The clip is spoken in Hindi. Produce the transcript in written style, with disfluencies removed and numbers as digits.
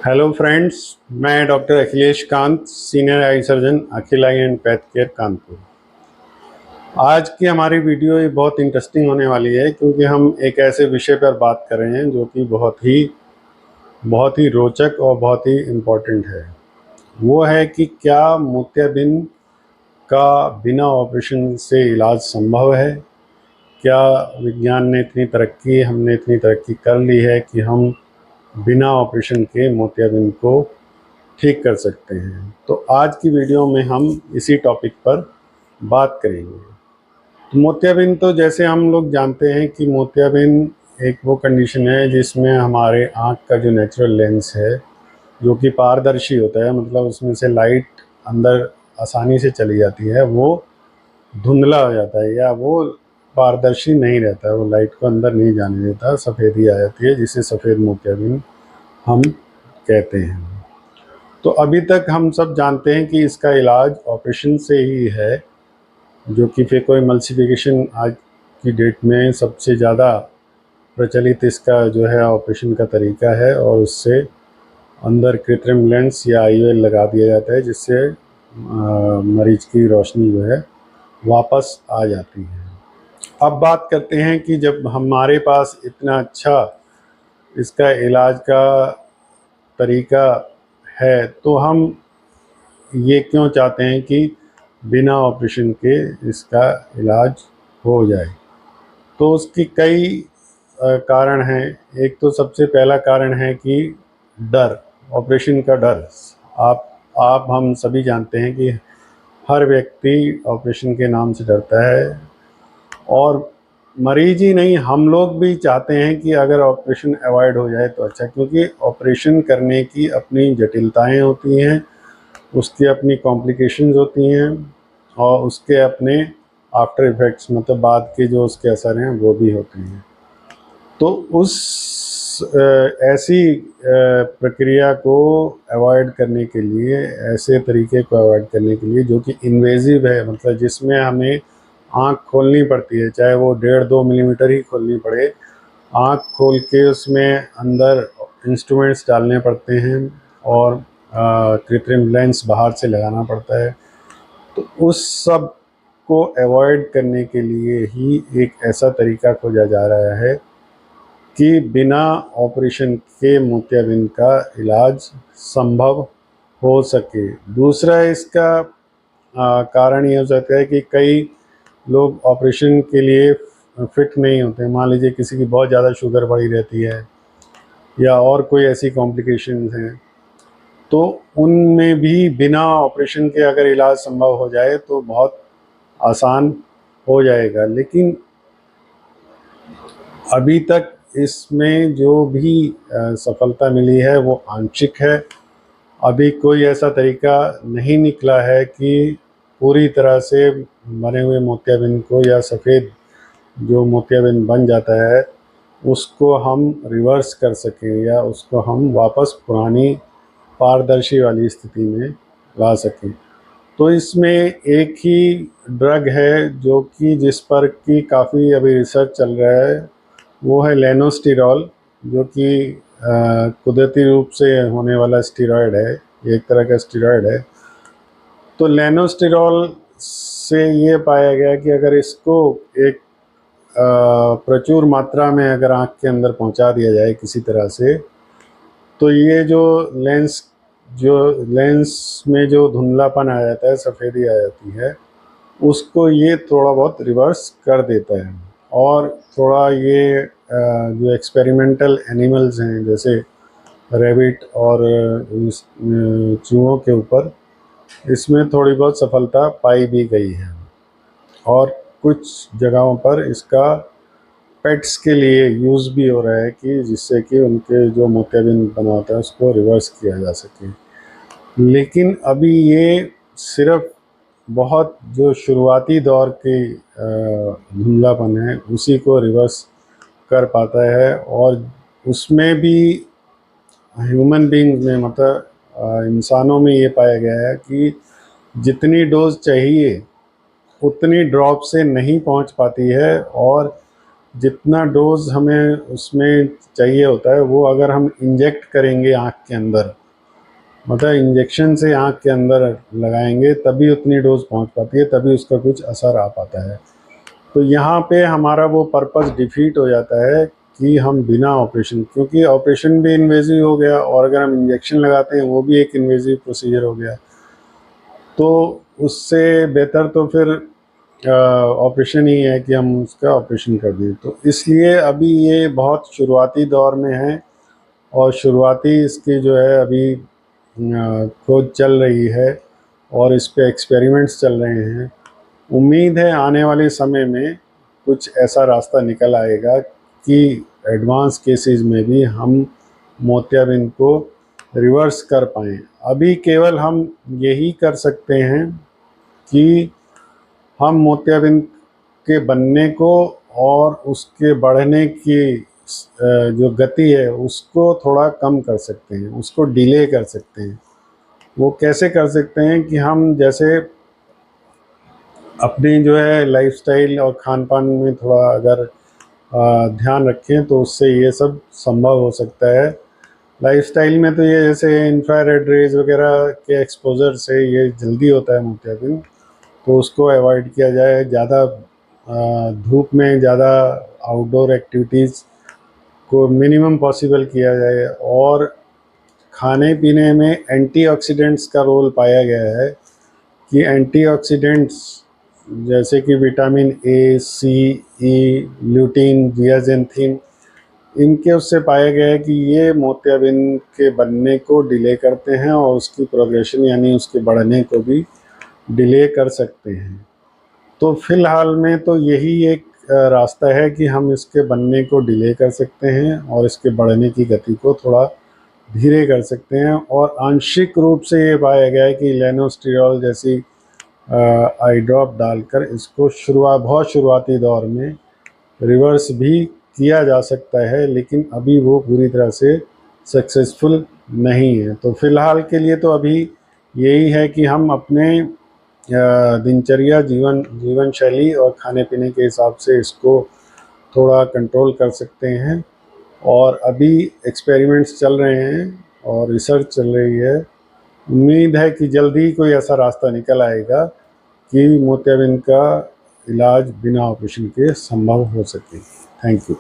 हेलो फ्रेंड्स, मैं doctor Akhilesh Kant, senior eye surgeon, Akhil I and path care, Kanpur. आज की हमारी वीडियो ये बहुत इंटरेस्टिंग होने वाली है क्योंकि हम एक ऐसे विषय पर बात कर रहे हैं जो कि बहुत ही रोचक और बहुत ही इम्पोर्टेंट है। वो है कि क्या मोतियाबिंद का बिना ऑपरेशन से इलाज संभव है? क्या विज्ञान ने हमने इतनी तरक्की कर ली है कि हम बिना ऑपरेशन के मोतियाबिंद को ठीक कर सकते हैं? तो आज की वीडियो में हम इसी टॉपिक पर बात करेंगे। तो मोतियाबिंद, तो जैसे हम लोग जानते हैं कि मोतियाबिंद एक वो कंडीशन है जिसमें हमारे आँख का जो नेचुरल लेंस है, जो कि पारदर्शी होता है, मतलब उसमें से लाइट अंदर आसानी से चली जाती है, वो धुंधला हो जाता है या वो पारदर्शी नहीं रहता है, वो लाइट को अंदर नहीं जाने देता, सफ़ेदी आ जाती है, जिसे सफ़ेद मोतियाबिंद हम कहते हैं। तो अभी तक हम सब जानते हैं कि इसका इलाज ऑपरेशन से ही है, जो कि फेकोएमल्सिफिकेशन आज की डेट में सबसे ज़्यादा प्रचलित इसका जो है ऑपरेशन का तरीका है, और उससे अंदर कृत्रिम लेंस या आईओएल लगा दिया जाता है, जिससे मरीज की रोशनी जो है वापस आ जाती है। अब बात करते हैं कि जब हमारे पास इतना अच्छा इसका इलाज का तरीका है, तो हम ये क्यों चाहते हैं कि बिना ऑपरेशन के इसका इलाज हो जाए? तो उसकी कई कारण हैं। एक तो सबसे पहला कारण है कि डर, ऑपरेशन का डर। आप हम सभी जानते हैं कि हर व्यक्ति ऑपरेशन के नाम से डरता है, और मरीज ही नहीं, हम लोग भी चाहते हैं कि अगर ऑपरेशन अवॉइड हो जाए तो अच्छा, क्योंकि ऑपरेशन करने की अपनी जटिलताएं होती हैं, उसकी अपनी कॉम्प्लिकेशंस होती हैं, और उसके अपने आफ्टर इफ़ेक्ट्स, मतलब बाद के जो उसके असर हैं वो भी होते हैं। तो ऐसी प्रक्रिया को अवॉइड करने के लिए, ऐसे तरीके को अवॉइड करने के लिए जो कि इन्वेजिव है, मतलब जिसमें हमें आँख खोलनी पड़ती है, चाहे वो 1.5-2 मिलीमीटर ही खोलनी पड़े, आँख खोल के उसमें अंदर इंस्ट्रूमेंट्स डालने पड़ते हैं, और कृत्रिम लेंस बाहर से लगाना पड़ता है। तो उस सब को अवॉइड करने के लिए ही एक ऐसा तरीका खोजा जा रहा है कि बिना ऑपरेशन के मोतियाबिंद का इलाज संभव हो सके। दूसरा इसका कारण ये हो सकता है कि कई लोग ऑपरेशन के लिए फिट नहीं होते। मान लीजिए किसी की बहुत ज़्यादा शुगर बढ़ी रहती है या और कोई ऐसी कॉम्प्लिकेशंस हैं, तो उनमें भी बिना ऑपरेशन के अगर इलाज संभव हो जाए तो बहुत आसान हो जाएगा। लेकिन अभी तक इसमें जो भी सफलता मिली है वो आंशिक है। अभी कोई ऐसा तरीका नहीं निकला है कि पूरी तरह से बने हुए मोतियाबिंद को, या सफ़ेद जो मोतियाबिंद बन जाता है, उसको हम रिवर्स कर सकें या उसको हम वापस पुरानी पारदर्शी वाली स्थिति में ला सकें। तो इसमें एक ही ड्रग है जो कि जिस पर कि काफ़ी अभी रिसर्च चल रहा है, वो है लेनोस्टिरॉल, जो कि कुदरती रूप से होने वाला स्टीरॉयड है, एक तरह का स्टीरॉयड है। तो लेनोस्टिरॉल से ये पाया गया कि अगर इसको एक प्रचुर मात्रा में अगर आँख के अंदर पहुंचा दिया जाए किसी तरह से, तो ये जो लेंस में जो धुंधलापन आ जाता है, सफ़ेदी आ जाती है, उसको ये थोड़ा बहुत रिवर्स कर देता है। और थोड़ा ये जो एक्सपेरिमेंटल एनिमल्स हैं, जैसे रैबिट और चूहों के ऊपर, इसमें थोड़ी बहुत सफलता पाई भी गई है, और कुछ जगहों पर इसका पेट्स के लिए यूज़ भी हो रहा है, कि जिससे कि उनके जो मोतियाबिंद बना होता है उसको रिवर्स किया जा सके। लेकिन अभी ये सिर्फ बहुत जो शुरुआती दौर के धुंधलापन है उसी को रिवर्स कर पाता है, और उसमें भी ह्यूमन बींग्स में, मतलब इंसानों में ये पाया गया है कि जितनी डोज चाहिए उतनी ड्रॉप से नहीं पहुंच पाती है, और जितना डोज हमें उसमें चाहिए होता है वो अगर हम इंजेक्ट करेंगे आँख के अंदर, मतलब इंजेक्शन से आँख के अंदर लगाएंगे, तभी उतनी डोज पहुंच पाती है, तभी उसका कुछ असर आ पाता है। तो यहाँ पे हमारा वो पर्पस डिफीट हो जाता है कि हम बिना ऑपरेशन, क्योंकि ऑपरेशन भी इन्वेजिव हो गया और अगर हम इंजेक्शन लगाते हैं वो भी एक इन्वेजिव प्रोसीजर हो गया, तो उससे बेहतर तो फिर ऑपरेशन ही है कि हम उसका ऑपरेशन कर दें। तो इसलिए अभी ये बहुत शुरुआती दौर में है और शुरुआती इसकी जो है अभी खोज चल रही है और इस पे एक्सपेरिमेंट्स चल रहे हैं। उम्मीद है आने वाले समय में कुछ ऐसा रास्ता निकल आएगा कि एडवांस केसेस में भी हम मोतियाबिंद को रिवर्स कर पाएँ। अभी केवल हम यही कर सकते हैं कि हम मोतियाबिंद के बनने को और उसके बढ़ने की जो गति है उसको थोड़ा कम कर सकते हैं, उसको डिले कर सकते हैं। वो कैसे कर सकते हैं कि हम जैसे अपनी जो है लाइफस्टाइल और खान पान में थोड़ा अगर ध्यान रखें तो उससे ये सब संभव हो सकता है। लाइफस्टाइल में तो ये जैसे इंफ्रारेड रेज वगैरह के एक्सपोजर से ये जल्दी होता है मोतियाबिंद, तो उसको अवॉइड किया जाए। ज़्यादा धूप में ज़्यादा आउटडोर एक्टिविटीज़ को मिनिमम पॉसिबल किया जाए और खाने पीने में एंटीऑक्सीडेंट्स का रोल पाया गया है कि एंटीऑक्सीडेंट्स जैसे कि vitamin A, C, E, lutein, जियाजेंथिन, इनके उससे पाया गया है कि ये मोतियाबिंद के बनने को डिले करते हैं और उसकी प्रोग्रेशन यानी उसके बढ़ने को भी डिले कर सकते हैं। तो फ़िलहाल में तो यही एक रास्ता है कि हम इसके बनने को डिले कर सकते हैं और इसके बढ़ने की गति को थोड़ा धीरे कर सकते हैं। और आंशिक रूप से ये पाया गया है कि लेनोस्टिरॉल जैसी आई ड्रॉप डालकर इसको बहुत शुरुआती दौर में रिवर्स भी किया जा सकता है, लेकिन अभी वो पूरी तरह से सक्सेसफुल नहीं है। तो फ़िलहाल के लिए तो अभी यही है कि हम अपने दिनचर्या जीवन शैली और खाने पीने के हिसाब से इसको थोड़ा कंट्रोल कर सकते हैं। और अभी एक्सपेरिमेंट्स चल रहे हैं और रिसर्च चल रही है। उम्मीद है कि जल्दी ही कोई ऐसा रास्ता निकल आएगा कि मोतियाबिंद का इलाज बिना ऑपरेशन के संभव हो सके। Thank you.